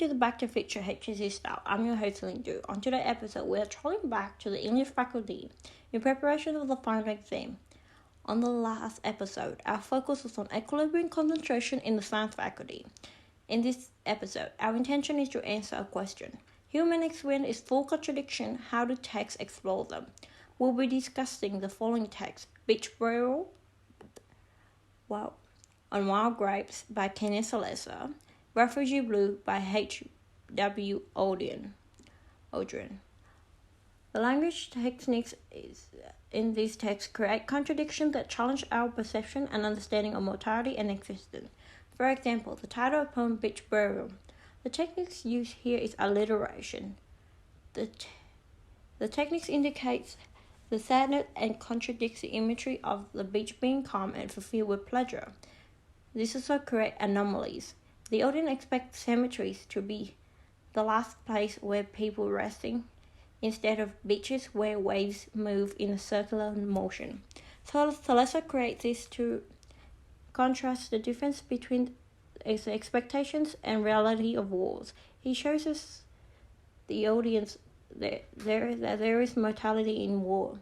to the Back to Future HSC style. I'm your host, Lindu. On today's episode, we are traveling back to the English faculty in preparation of the final exam. On the last episode, our focus was on equilibrium concentration in the science faculty. In this episode, our intention is to answer a question. Human experience is full contradiction. How do texts explore them? We'll be discussing the following text: Beach Burial on Wild Grapes by Kenneth Salesa, Refugee Blue by H.W. Aldrin. The language techniques in these texts create contradictions that challenge our perception and understanding of mortality and existence. For example, the title of the poem Beach Burial. The techniques used here is alliteration. The techniques indicates the sadness and contradicts the imagery of the beach being calm and fulfilled with pleasure. This also creates anomalies. The audience expects cemeteries to be the last place where people resting, instead of beaches where waves move in a circular motion. So Salesa creates this to contrast the difference between its expectations and reality of wars. He shows us the audience that there is mortality in war.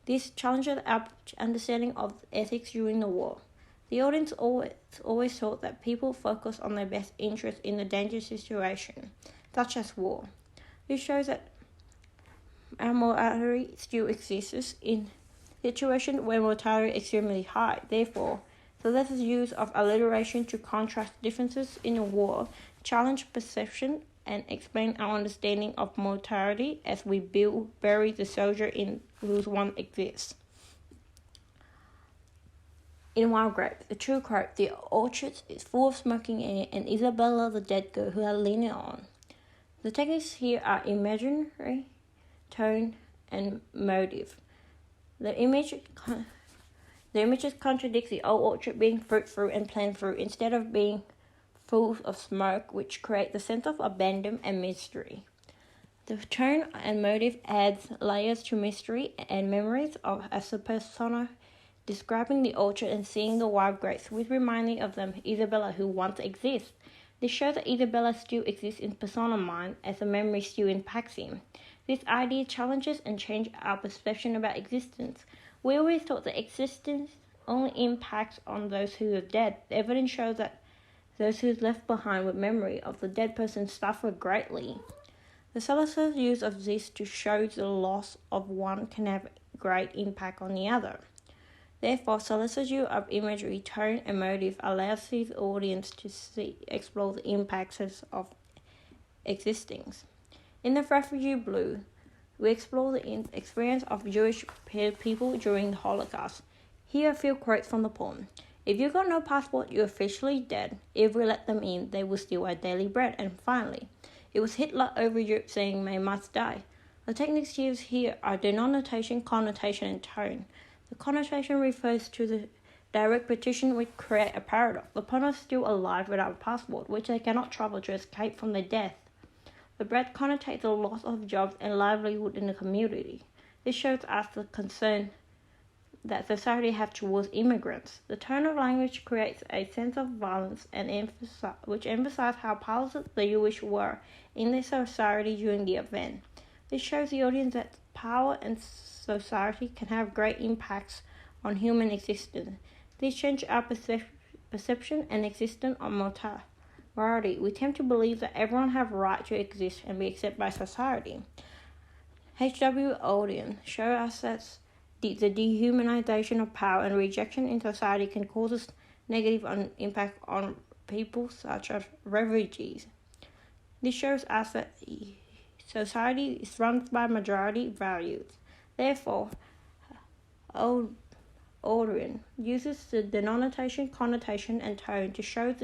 This challenges our understanding of ethics during the war. The audience always thought that people focus on their best interest in a dangerous situation, such as war. This shows that our mortality still exists in situations where mortality is extremely high. Therefore, Salesa's use of alliteration to contrast differences in a war challenge perception and explain our understanding of mortality as we bury the soldier in whose one exists. In Wild Grapes, the true quote, "The orchard is full of smoking air and Isabella the dead girl who had leaning on." The techniques here are imaginary, tone, and motive. The images contradict the old orchard being fruitful and plentiful instead of being full of smoke, which create the sense of abandonment and mystery. The tone and motive adds layers to mystery and memories of as a persona describing the orchard and seeing the wild grapes, with reminding of them Isabella who once exists. This shows that Isabella still exists in persona mind as a memory still impacts him. This idea challenges and changes our perception about existence. We always thought that existence only impacts on those who are dead. The evidence shows that those who are left behind with memory of the dead person suffer greatly. The Salesa's use of this to show the loss of one can have great impact on the other. Therefore, Salesa's use of imagery, tone, and motive allows his audience to explore the impacts of existing. In The Refugee Blue, we explore the experience of Jewish people during the Holocaust. Here are a few quotes from the poem. "If you got no passport, you're officially dead. If we let them in, they will steal our daily bread." And finally, it was Hitler over Europe saying they must die. The techniques used here are denotation, connotation, and tone. The connotation refers to the direct petition which create a paradox. The opponent is still alive without a passport, which they cannot travel to escape from their death. The bread connotates the loss of jobs and livelihood in the community. This shows us the concern that society has towards immigrants. The tone of language creates a sense of violence and which emphasizes how powerless the Jewish were in their society during the event. This shows the audience that power and society can have great impacts on human existence. This changes our perception and existence of mortality. We tend to believe that everyone has a right to exist and be accepted by society. H.W. Aldrin shows us that the dehumanization of power and rejection in society can cause a negative impact on people such as refugees. This shows us that society is run by majority values. Therefore, Aldrin uses the denotation, connotation, and tone to show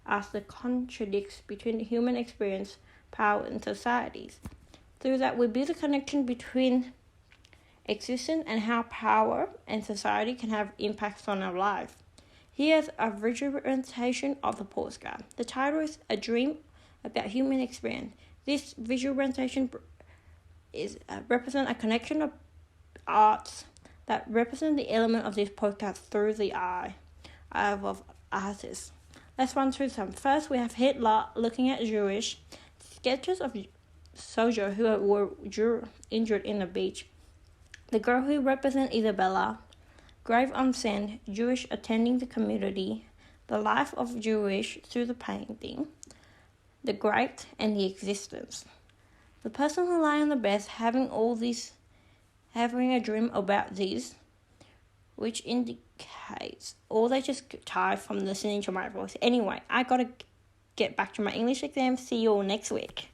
us the contradictions between the human experience, power, and societies. Through that, we build a connection between existence and how power and society can have impacts on our life. Here's a visual representation of the postcard. The title is A Dream About Human Experience. This visual representation represents a connection of arts that represent the element of this podcast through the eye of artists. Let's run through some. First, we have Hitler looking at Jewish sketches of soldiers who were injured in the beach. The girl who represents Isabella, grave on sand, Jewish attending the community, the life of Jewish through the painting, the great and the existence. The person who lay on the bed having a dream about this, which indicates, or they just tired from listening to my voice. Anyway, I gotta get back to my English exam. See you all next week.